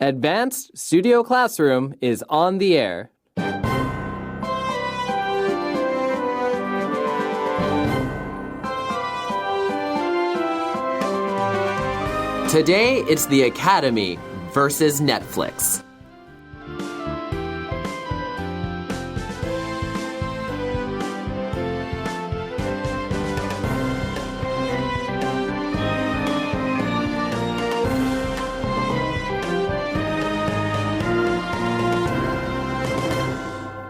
Advanced Studio Classroom is on the air. Today, it's the Academy versus Netflix.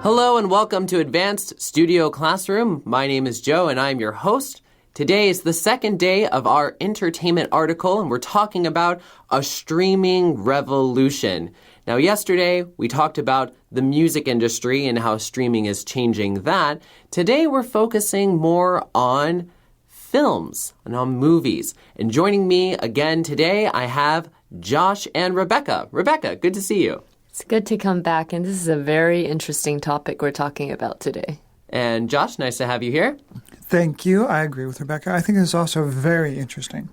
Hello and welcome to Advanced Studio Classroom. My name is Joe and I'm your host. Today is the second day of our entertainment article and we're talking about a streaming revolution. Now yesterday we talked about the music industry and how streaming is changing that. Today we're focusing more on films and on movies. And joining me again today I have Josh and Rebecca. Rebecca, good to see you. It's good to come back, and this is a very interesting topic we're talking about today. And Josh, nice to have you here. Thank you. I agree with Rebecca. I think it's also very interesting.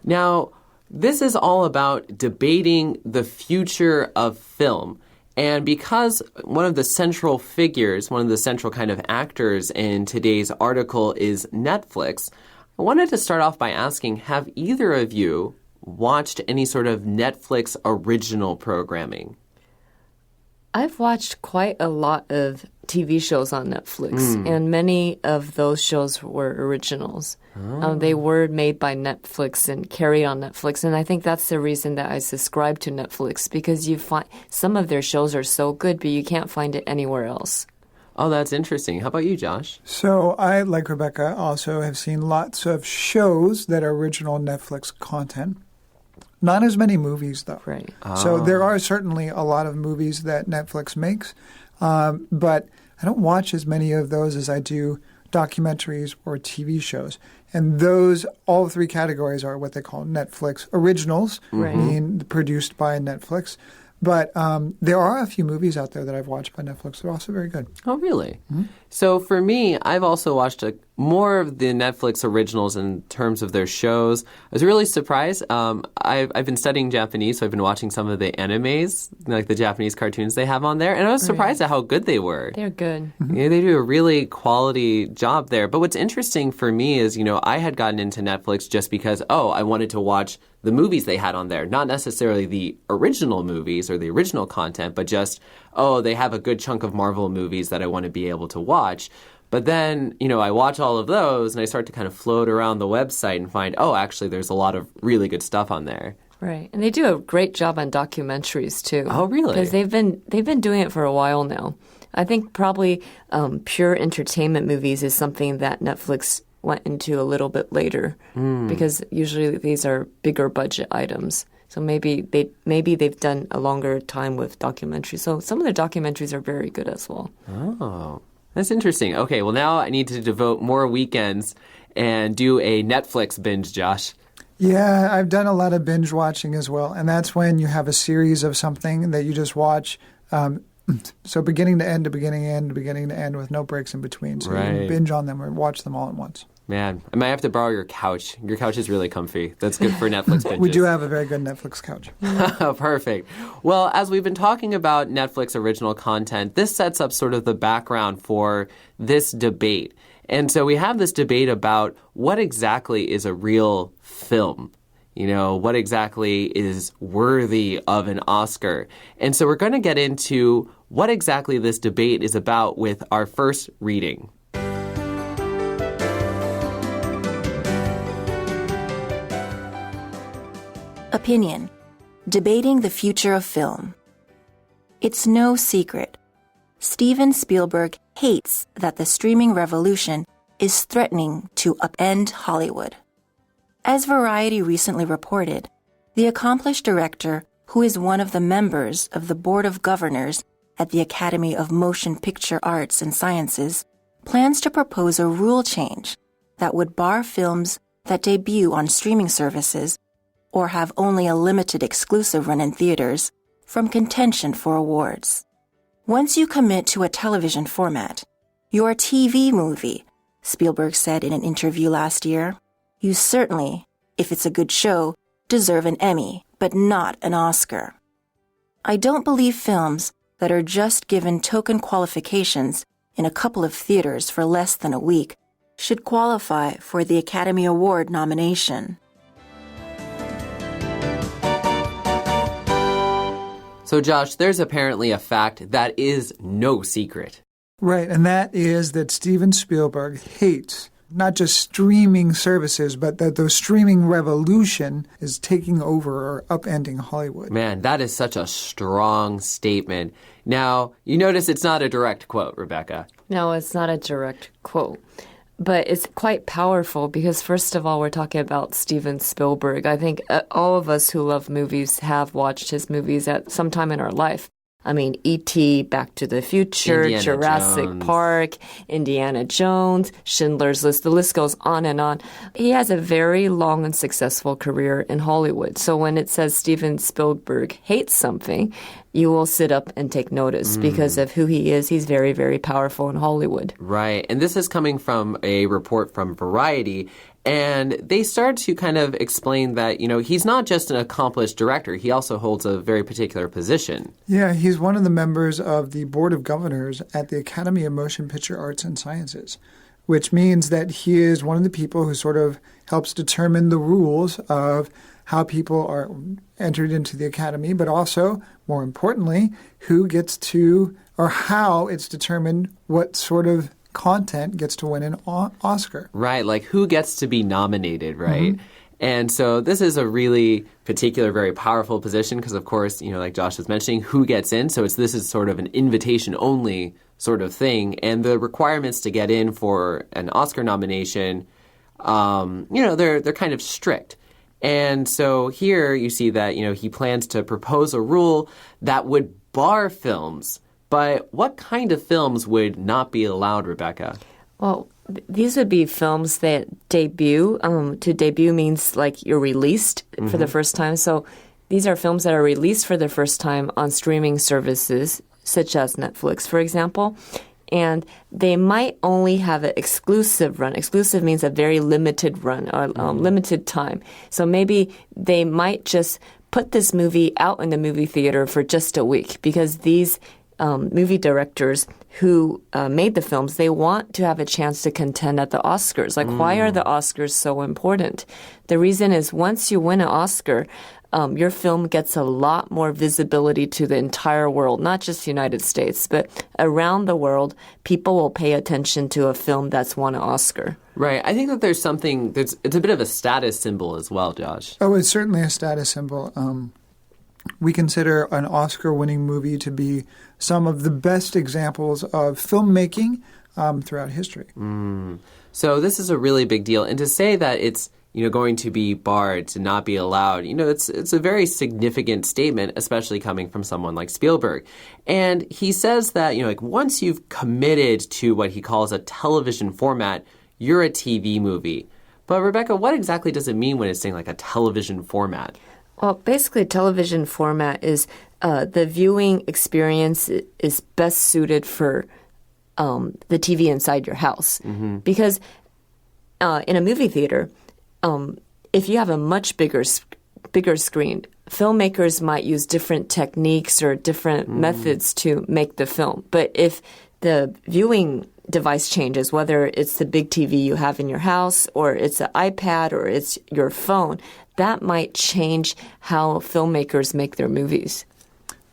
Now, this is all about debating the future of film. And because one of the central figures, one of the central kind of actors in today's article is Netflix, I wanted to start off by asking, have either of you watched any sort of Netflix original programming? I've watched quite a lot of TV shows on Netflix, and many of those shows were originals. They were made by Netflix and carried on Netflix, and I think that's the reason that I subscribe to Netflix, because you find some of their shows are so good, but you can't find it anywhere else. Oh, that's interesting. How about you, Josh? So I, like Rebecca, also have seen lots of shows that are original Netflix content. Not as many movies, though. Right. So there are certainly a lot of movies that Netflix makes, but I don't watch as many of those as I do documentaries or TV shows. And those, all three categories are what they call Netflix originals, being produced by Netflix. But there are a few movies out there that I've watched by Netflix that are also very good. Oh, really? So for me, I've also watched more of the Netflix originals in terms of their shows. I was really surprised. I've been studying Japanese, so I've been watching some of the animes, like the Japanese cartoons they have on there, and I was surprised at how good they were. They're good. Yeah, they do a really quality job there. But what's interesting for me is, I had gotten into Netflix just because, I wanted to watch the movies they had on there. Not necessarily the original movies or the original content, but just, they have a good chunk of Marvel movies that I want to be able to watch. But then, I watch all of those and I start to kind of float around the website and find, actually, there's a lot of really good stuff on there. Right. And they do a great job on documentaries, too. Oh, really? Because they've been doing it for a while now. I think probably pure entertainment movies is something that Netflix went into a little bit later because usually these are bigger budget items. So maybe they've done a longer time with documentaries. So some of their documentaries are very good as well. Oh, that's interesting. Okay, well now I need to devote more weekends and do a Netflix binge, Josh. Yeah, I've done a lot of binge watching as well. And that's when you have a series of something that you just watch. So beginning to end, to beginning to end, to beginning to end with no breaks in between. So you can binge on them or watch them all at once. Man, I might have to borrow your couch. Your couch is really comfy. That's good for Netflix binges. We do have a very good Netflix couch. Perfect. Well, as we've been talking about Netflix original content, this sets up sort of the background for this debate. And so we have this debate about what exactly is a real film. What exactly is worthy of an Oscar? And so we're going to get into what exactly this debate is about with our first reading. Opinion: Debating the Future of Film. It's no secret. Steven Spielberg hates that the streaming revolution is threatening to upend Hollywood. As Variety recently reported, the accomplished director, who is one of the members of the Board of Governors at the Academy of Motion Picture Arts and Sciences, plans to propose a rule change that would bar films that debut on streaming services or have only a limited exclusive run in theaters from contention for awards. Once you commit to a television format, you're a TV movie, Spielberg said in an interview last year. You certainly, if it's a good show, deserve an Emmy, but not an Oscar. I don't believe films that are just given token qualifications in a couple of theaters for less than a week should qualify for the Academy Award nomination. So, Josh, there's apparently a fact that is no secret. Right, and that is that Steven Spielberg hates not just streaming services, but that the streaming revolution is taking over or upending Hollywood. Man, that is such a strong statement. Now, you notice it's not a direct quote, Rebecca. No, it's not a direct quote. But it's quite powerful because, first of all, we're talking about Steven Spielberg. I think all of us who love movies have watched his movies at some time in our life. I mean, E.T., Back to the Future, Indiana Jurassic Jones. Park, Indiana Jones, Schindler's List. The list goes on and on. He has a very long and successful career in Hollywood. So when it says Steven Spielberg hates something, you will sit up and take notice because of who he is. He's very, very powerful in Hollywood. Right. And this is coming from a report from Variety. And they started to kind of explain that, he's not just an accomplished director. He also holds a very particular position. Yeah, he's one of the members of the Board of Governors at the Academy of Motion Picture Arts and Sciences, which means that he is one of the people who sort of helps determine the rules of how people are entered into the Academy, but also, more importantly, who gets to, or how it's determined what sort of content gets to win an Oscar. Right, like who gets to be nominated, right? And so this is a really particular, very powerful position because, of course, like Josh was mentioning, who gets in. So this is sort of an invitation-only sort of thing. And the requirements to get in for an Oscar nomination, they're kind of strict. And so here you see that, he plans to propose a rule that would bar films. But what kind of films would not be allowed, Rebecca? Well, these would be films that debut. To debut means like you're released for the first time. So these are films that are released for the first time on streaming services, such as Netflix, for example. And they might only have an exclusive run. Exclusive means a very limited run or limited time. So maybe they might just put this movie out in the movie theater for just a week because these movie directors who made the films, they want to have a chance to contend at the Oscars. Like, why are the Oscars so important? The reason is once you win an Oscar, your film gets a lot more visibility to the entire world, not just the United States, but around the world, people will pay attention to a film that's won an Oscar. Right. I think that there's something, it's a bit of a status symbol as well, Josh. Oh, it's certainly a status symbol. We consider an Oscar-winning movie to be some of the best examples of filmmaking throughout history. So this is a really big deal. And to say that it's going to be barred, to not be allowed, it's a very significant statement, especially coming from someone like Spielberg. And he says that, like once you've committed to what he calls a television format, you're a TV movie. But Rebecca, what exactly does it mean when it's saying like a television format? Well, basically, television format is the viewing experience is best suited for the TV inside your house. Because in a movie theater, if you have a much bigger screen, filmmakers might use different techniques or different methods to make the film. But if the viewing device changes, whether it's the big TV you have in your house or it's an iPad or it's your phone, that might change how filmmakers make their movies.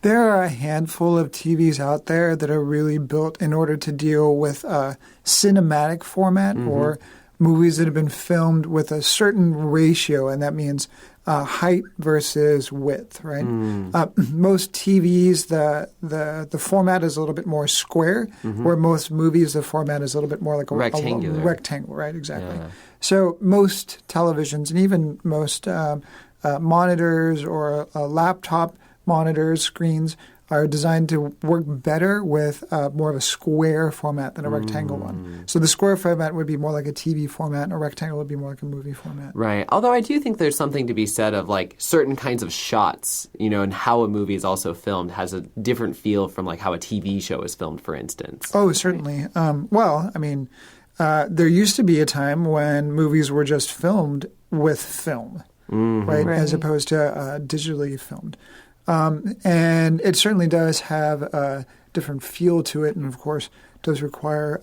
There are a handful of TVs out there that are really built in order to deal with a cinematic format or movies that have been filmed with a certain ratio, and that means height versus width, right? Most TVs, the format is a little bit more square, where most movies, the format is a little bit more like a rectangle, right? Exactly. Yeah. So most televisions and even most monitors or laptop monitors, screens, are designed to work better with more of a square format than a rectangle one. So the square format would be more like a TV format, and a rectangle would be more like a movie format. Right. Although I do think there's something to be said of like certain kinds of shots, and how a movie is also filmed has a different feel from like how a TV show is filmed, for instance. Oh, certainly. There used to be a time when movies were just filmed with film, right, as opposed to digitally filmed. And it certainly does have a different feel to it, and of course does require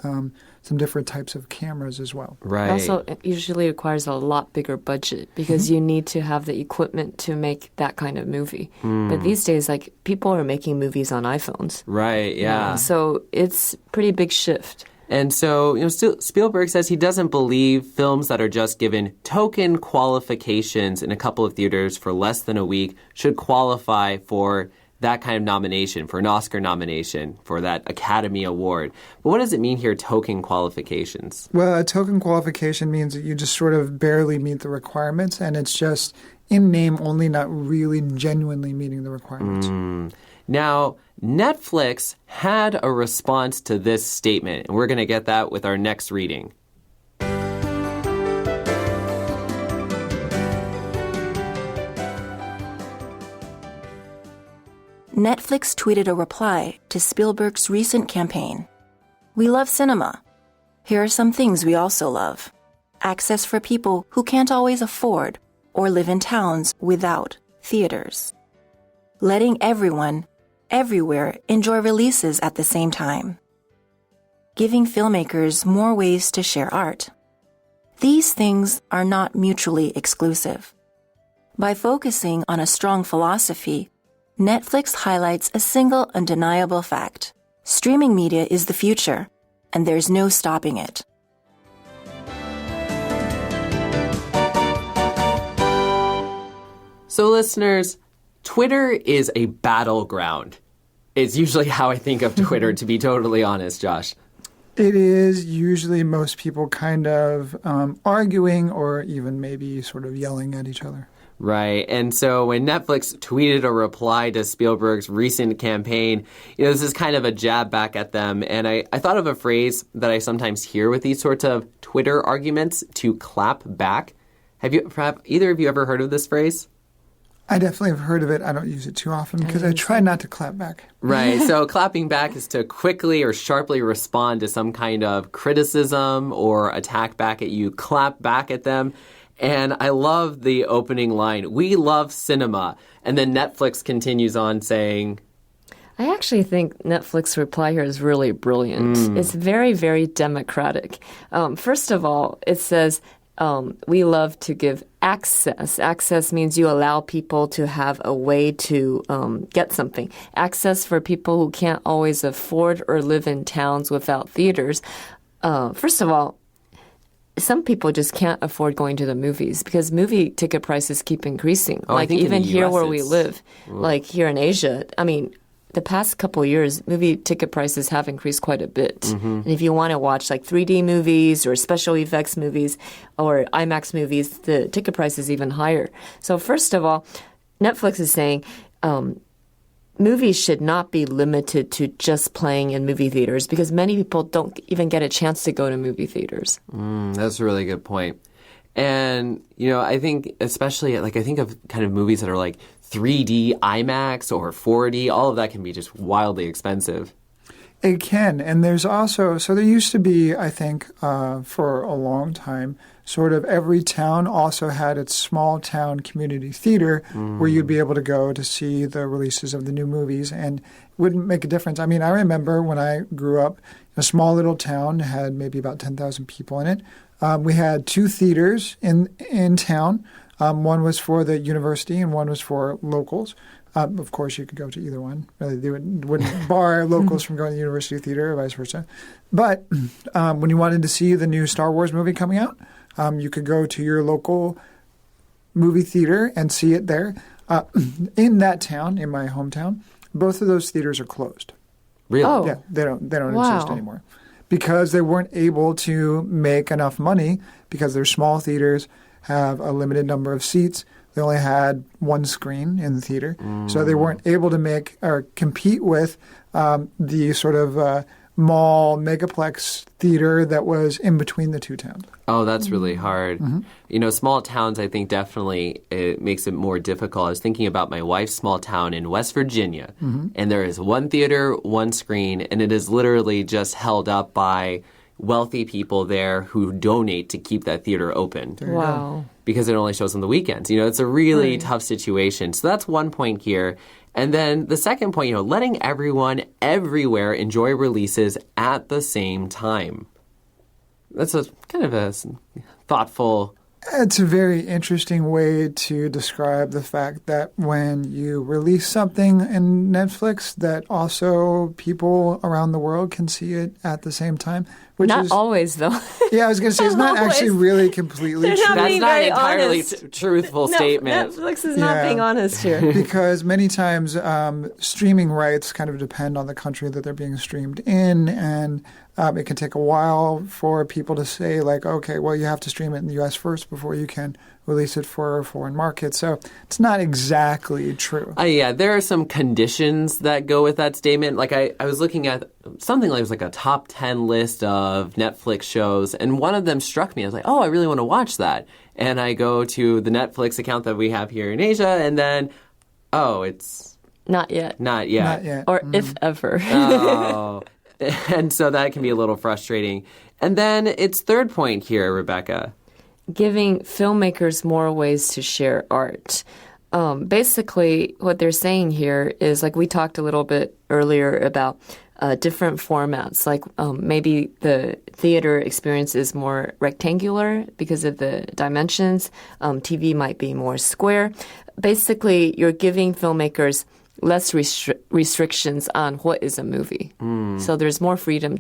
some different types of cameras as well. Right. It also usually requires a lot bigger budget because you need to have the equipment to make that kind of movie. But these days, like, people are making movies on iPhones. Right, yeah. So it's pretty big shift. And so, Spielberg says he doesn't believe films that are just given token qualifications in a couple of theaters for less than a week should qualify for that kind of nomination, for an Oscar nomination, for that Academy Award. But what does it mean here, token qualifications? Well, a token qualification means that you just sort of barely meet the requirements, and it's just in name only, not really genuinely meeting the requirements. Now, Netflix had a response to this statement, and we're going to get that with our next reading. Netflix tweeted a reply to Spielberg's recent campaign. We love cinema. Here are some things we also love. Access for people who can't always afford or live in towns without theaters. Letting everyone, everywhere, enjoy releases at the same time. Giving filmmakers more ways to share art. These things are not mutually exclusive. By focusing on a strong philosophy, Netflix highlights a single undeniable fact. Streaming media is the future, and there's no stopping it. So, listeners, Twitter is a battleground. It's usually how I think of Twitter, to be totally honest, Josh. It is usually most people kind of arguing or even maybe sort of yelling at each other. Right. And so when Netflix tweeted a reply to Spielberg's recent campaign, this is kind of a jab back at them. And I thought of a phrase that I sometimes hear with these sorts of Twitter arguments, to clap back. Have either of you ever heard of this phrase? I definitely have heard of it. I don't use it too often because I try not to clap back. Right. So clapping back is to quickly or sharply respond to some kind of criticism or attack back at you. Clap back at them. And I love the opening line, "We love cinema." And then Netflix continues on saying, I actually think Netflix reply here is really brilliant. It's very, very democratic. First of all, it says, we love to give access. Access means you allow people to have a way to get something. Access for people who can't always afford or live in towns without theaters. First of all, some people just can't afford going to the movies because movie ticket prices keep increasing. Oh, like even here where we live, like here in Asia, I mean, the past couple of years, movie ticket prices have increased quite a bit. And if you want to watch like 3D movies or special effects movies or IMAX movies, the ticket price is even higher. So first of all, Netflix is saying movies should not be limited to just playing in movie theaters because many people don't even get a chance to go to movie theaters. That's a really good point. And, I think especially I think of kind of movies that are like 3D IMAX or 4D, all of that can be just wildly expensive. It can. And there's also, so there used to be, I think, for a long time, sort of every town also had its small town community theater where you'd be able to go to see the releases of the new movies, and it wouldn't make a difference. I mean, I remember when I grew up, a small little town had maybe about 10,000 people in it. We had two theaters in town. One was for the university and one was for locals. Of course, you could go to either one. They wouldn't bar locals from going to the university theater or vice versa. But when you wanted to see the new Star Wars movie coming out, you could go to your local movie theater and see it there. In that town, in my hometown, both of those theaters are closed. Really? Oh. Yeah, they don't Wow. exist anymore because they weren't able to make enough money because their small theaters have a limited number of seats. They only had one screen in the theater, so they weren't able to make or compete with the sort of mall megaplex theater that was in between the two towns. Oh, that's really hard. Small towns, I think definitely it makes it more difficult. I was thinking about my wife's small town in West Virginia, and there is one theater, one screen, and it is literally just held up by wealthy people there who donate to keep that theater open. Wow. Because it only shows on the weekends. It's a really tough situation. So that's one point here. And then the second point, letting everyone everywhere enjoy releases at the same time. That's a kind of a thoughtful. It's a very interesting way to describe the fact that when you release something in Netflix, that also people around the world can see it at the same time. Which Not is, always, though. Yeah, I was going to say, it's not actually really completely They're true. not That's being not an very entirely honest. truthful No, statement. Netflix is not being honest here. Because many times streaming rights kind of depend on the country that they're being streamed in, and it can take a while for people to say, like, okay, well, you have to stream it in the U.S. first before you can release it for a foreign market. So it's not exactly true. Yeah, there are some conditions that go with that statement. Like I was looking at something like it was like a top 10 list of Netflix shows, and one of them struck me. I was like, oh, I really want to watch that. And I go to the Netflix account that we have here in Asia, and then, oh, it's Not yet. not yet. Not yet. Or if ever. Oh. And so that can be a little frustrating. And then its third point here, Rebecca. Giving filmmakers more ways to share art. Basically, what they're saying here is, like we talked a little bit earlier about different formats. Like maybe the theater experience is more rectangular because of the dimensions. TV might be more square. Basically, you're giving filmmakers less restrictions on what is a movie. So there's more freedom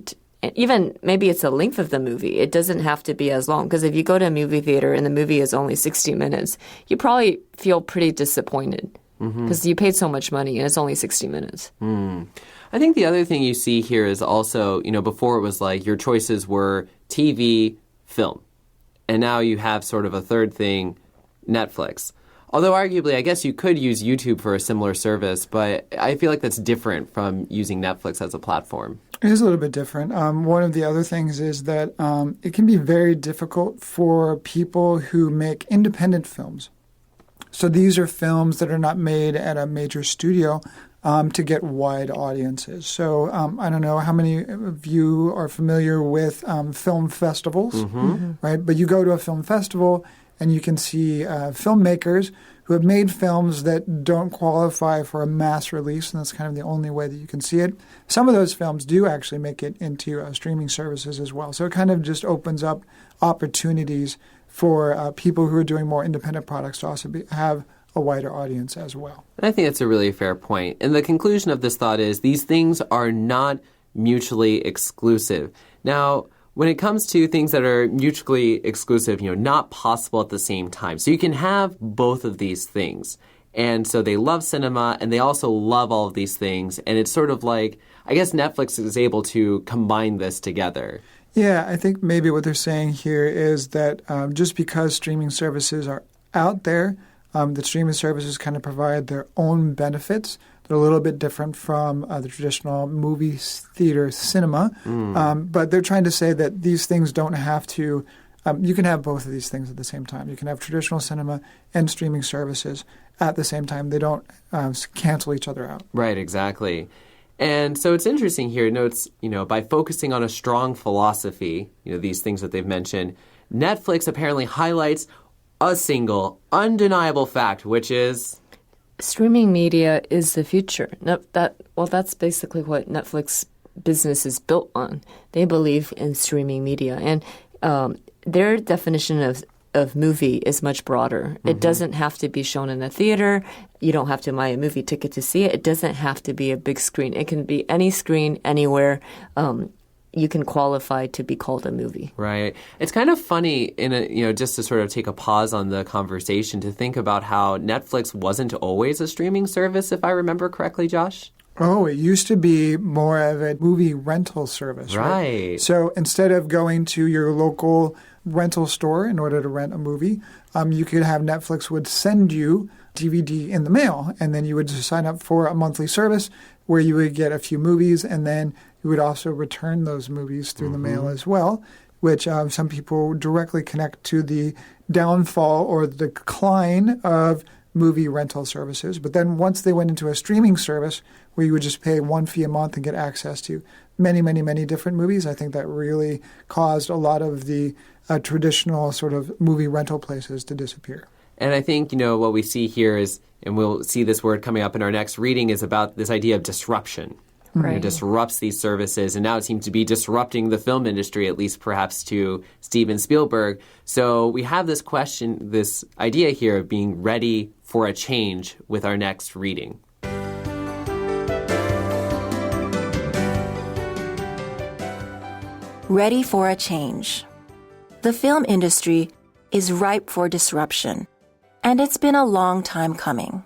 even maybe it's the length of the movie. It doesn't have to be as long. Because if you go to a movie theater and the movie is only 60 minutes, you probably feel pretty disappointed because you paid so much money and it's only 60 minutes. I think the other thing you see here is also, before it was like your choices were TV, film. And now you have sort of a third thing, Netflix. Although arguably, I guess you could use YouTube for a similar service, but I feel like that's different from using Netflix as a platform. It is a little bit different. One of the other things is that it can be very difficult for people who make independent films. So these are films that are not made at a major studio to get wide audiences. So I don't know how many of you are familiar with film festivals, right? But you go to a film festival and you can see filmmakers who have made films that don't qualify for a mass release, and that's kind of the only way that you can see it. Some of those films do actually make it into streaming services as well. So it kind of just opens up opportunities for people who are doing more independent products to also have a wider audience as well. And I think that's a really fair point. And the conclusion of this thought is these things are not mutually exclusive. Now, when it comes to things that are mutually exclusive, not possible at the same time. So you can have both of these things. And so they love cinema and they also love all of these things. And it's sort of like, I guess Netflix is able to combine this together. Yeah, I think maybe what they're saying here is that just because streaming services are out there, the streaming services kind of provide their own benefits. They're a little bit different from the traditional movie theater cinema. But they're trying to say that these things don't have to you can have both of these things at the same time. You can have traditional cinema and streaming services at the same time. They don't cancel each other out. Right, exactly. And so it's interesting here. It notes, by focusing on a strong philosophy, these things that they've mentioned, Netflix apparently highlights a single, undeniable fact, which is streaming media is the future. That's basically what Netflix business is built on. They believe in streaming media, and their definition of movie is much broader. It doesn't have to be shown in a theater. You don't have to buy a movie ticket to see it. It doesn't have to be a big screen. It can be any screen, anywhere. You can qualify to be called a movie. Right. It's kind of funny, just to sort of take a pause on the conversation, to think about how Netflix wasn't always a streaming service, if I remember correctly, Josh. Oh, it used to be more of a movie rental service, right? So instead of going to your local rental store in order to rent a movie, you could have Netflix would send you DVD in the mail, and then you would just sign up for a monthly service where you would get a few movies, and then you would also return those movies through the mail as well, which some people directly connect to the downfall or the decline of movie rental services. But then once they went into a streaming service where you would just pay one fee a month and get access to many, many, many different movies, I think that really caused a lot of the traditional sort of movie rental places to disappear. And I think, what we see here is, and we'll see this word coming up in our next reading, is about this idea of disruption. Right. It disrupts these services, and now it seems to be disrupting the film industry, at least perhaps to Steven Spielberg. So we have this question, this idea here of being ready for a change with our next reading. Ready for a change. The film industry is ripe for disruption, and it's been a long time coming.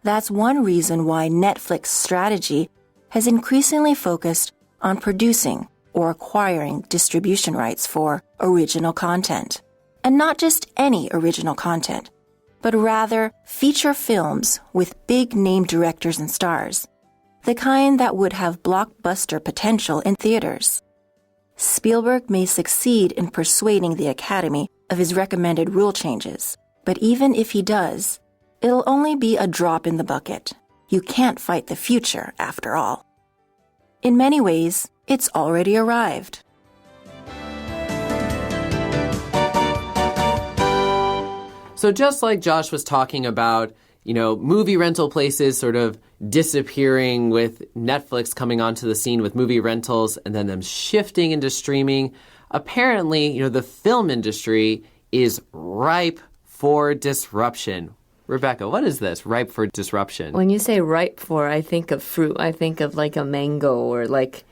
That's one reason why Netflix's strategy has increasingly focused on producing or acquiring distribution rights for original content. And not just any original content, but rather feature films with big-name directors and stars, the kind that would have blockbuster potential in theaters. Spielberg may succeed in persuading the Academy of his recommended rule changes, but even if he does, it'll only be a drop in the bucket. You can't fight the future, after all. In many ways, it's already arrived. So just like Josh was talking about, movie rental places sort of disappearing with Netflix coming onto the scene with movie rentals and then them shifting into streaming, apparently, the film industry is ripe for disruption. Rebecca, what is this, ripe for disruption? When you say ripe for, I think of fruit. I think of like a mango or like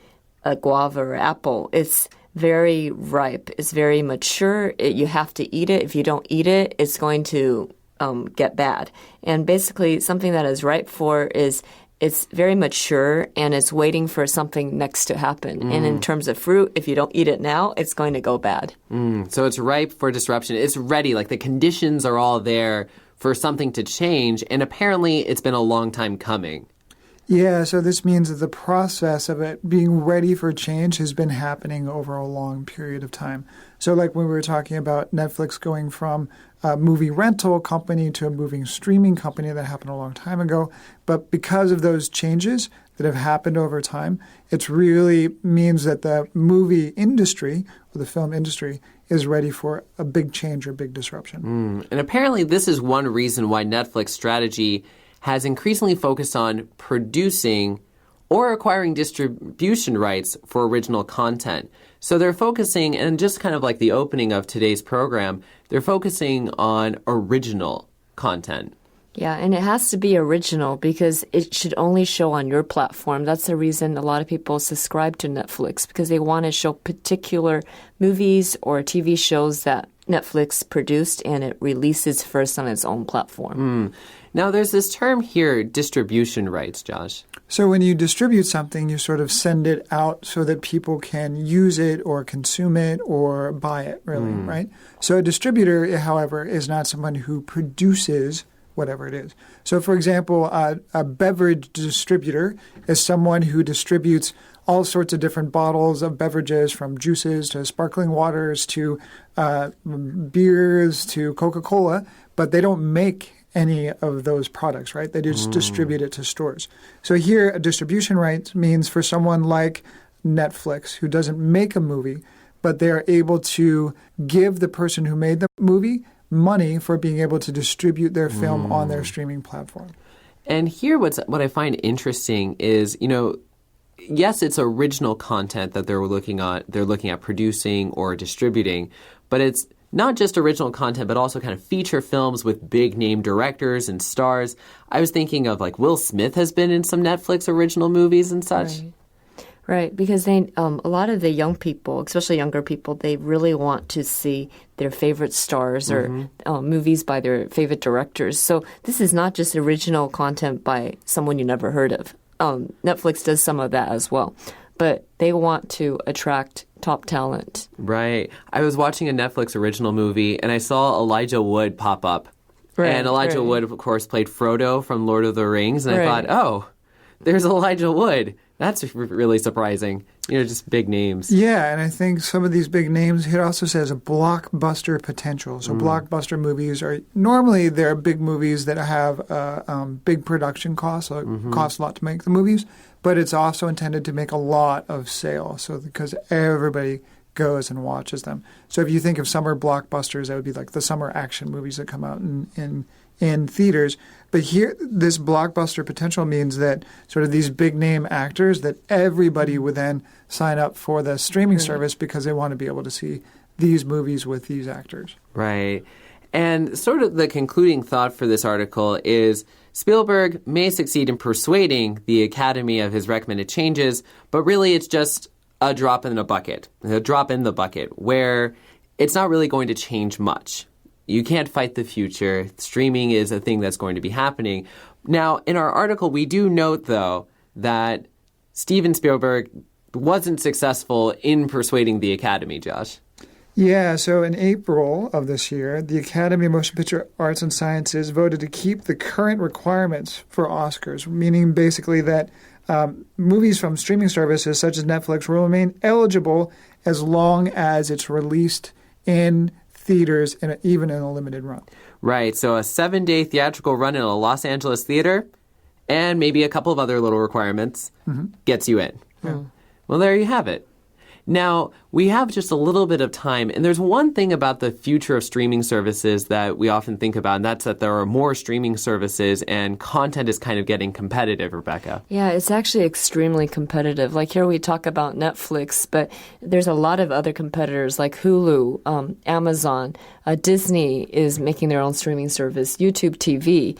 a guava or apple. It's very ripe. It's very mature. You have to eat it. If you don't eat it, it's going to get bad. And basically, something that is ripe for is it's very mature and it's waiting for something next to happen. And in terms of fruit, if you don't eat it now, it's going to go bad. So it's ripe for disruption. It's ready. Like the conditions are all there for something to change. And apparently, it's been a long time coming. Yeah, so this means that the process of it being ready for change has been happening over a long period of time. So like when we were talking about Netflix going from a movie rental company to a movie streaming company, that happened a long time ago. But because of those changes that have happened over time, it really means that the movie industry or the film industry is ready for a big change or big disruption. And apparently this is one reason why Netflix strategy has increasingly focused on producing or acquiring distribution rights for original content. So they're focusing, and just kind of like the opening of today's program, they're focusing on original content. Yeah, and it has to be original because it should only show on your platform. That's the reason a lot of people subscribe to Netflix, because they want to show particular movies or TV shows that Netflix produced and it releases first on its own platform. Now, there's this term here, distribution rights, Josh. So when you distribute something, you sort of send it out so that people can use it or consume it or buy it, really, right? So a distributor, however, is not someone who produces whatever it is. So, for example, a beverage distributor is someone who distributes all sorts of different bottles of beverages, from juices to sparkling waters to beers to Coca-Cola, but they don't make any of those products, right? They just distribute it to stores. So here, a distribution right means for someone like Netflix, who doesn't make a movie, but they're able to give the person who made the movie money for being able to distribute their film on their streaming platform. And here what I find interesting is, yes, it's original content that they're looking at producing or distributing, but it's not just original content, but also kind of feature films with big name directors and stars. I was thinking of like Will Smith has been in some Netflix original movies and such. Right, because they a lot of the young people, especially younger people, they really want to see their favorite stars or movies by their favorite directors. So this is not just original content by someone you never heard of. Netflix does some of that as well. But they want to attract top talent. Right. I was watching a Netflix original movie, and I saw Elijah Wood pop up. Right, and Elijah Wood, of course, played Frodo from Lord of the Rings. And I thought, oh, there's Elijah Wood. That's really surprising. Just big names. Yeah, and I think some of these big names, it also says a blockbuster potential. So blockbuster movies are normally they're big movies that have big production costs, so it costs a lot to make the movies, but it's also intended to make a lot of sales. So because everybody goes and watches them. So if you think of summer blockbusters, that would be like the summer action movies that come out in theaters. But here, this blockbuster potential means that sort of these big name actors, that everybody would then sign up for the streaming service because they want to be able to see these movies with these actors. Right. And sort of the concluding thought for this article is Spielberg may succeed in persuading the Academy of his recommended changes, but really it's just a drop in the bucket where it's not really going to change much. You can't fight the future. Streaming is a thing that's going to be happening. Now, in our article, we do note, though, that Steven Spielberg wasn't successful in persuading the Academy, Josh. Yeah, so in April of this year, the Academy of Motion Picture Arts and Sciences voted to keep the current requirements for Oscars, meaning basically that movies from streaming services such as Netflix will remain eligible as long as it's released in theaters, and even in a limited run. Right, so a 7-day theatrical run in a Los Angeles theater and maybe a couple of other little requirements gets you in. Yeah. Well, there you have it. Now, we have just a little bit of time, and there's one thing about the future of streaming services that we often think about, and that's that there are more streaming services and content is kind of getting competitive, Rebecca. Yeah, it's actually extremely competitive. Like here we talk about Netflix, but there's a lot of other competitors like Hulu, Amazon, Disney is making their own streaming service, YouTube TV,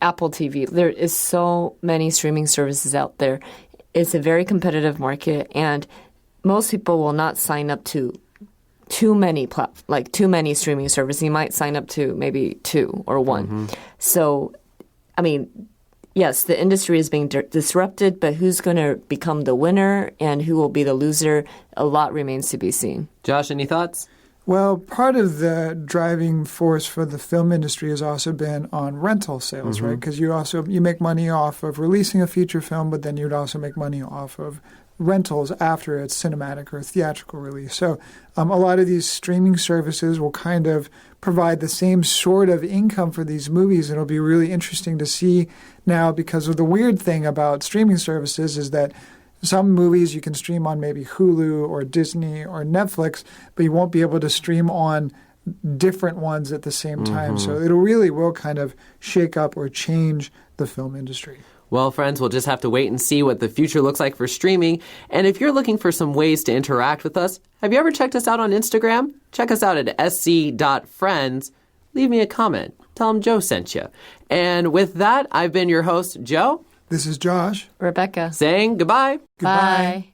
Apple TV. There is so many streaming services out there. It's a very competitive market, and most people will not sign up to too many streaming services. You might sign up to maybe 2 or 1. So, I mean, yes, the industry is being disrupted, but who's going to become the winner and who will be the loser? A lot remains to be seen. Josh, any thoughts? Well, part of the driving force for the film industry has also been on rental sales, right? Because you make money off of releasing a feature film, but then you'd also make money off of rentals after its cinematic or theatrical release. So a lot of these streaming services will kind of provide the same sort of income for these movies. It'll be really interesting to see now, because of the weird thing about streaming services is that some movies you can stream on maybe Hulu or Disney or Netflix, but you won't be able to stream on different ones at the same time. So it really will kind of shake up or change the film industry. Well, friends, we'll just have to wait and see what the future looks like for streaming. And if you're looking for some ways to interact with us, have you ever checked us out on Instagram? Check us out at sc.friends. Leave me a comment. Tell them Joe sent you. And with that, I've been your host, Joe. This is Josh. Rebecca. Saying goodbye. Goodbye. Bye.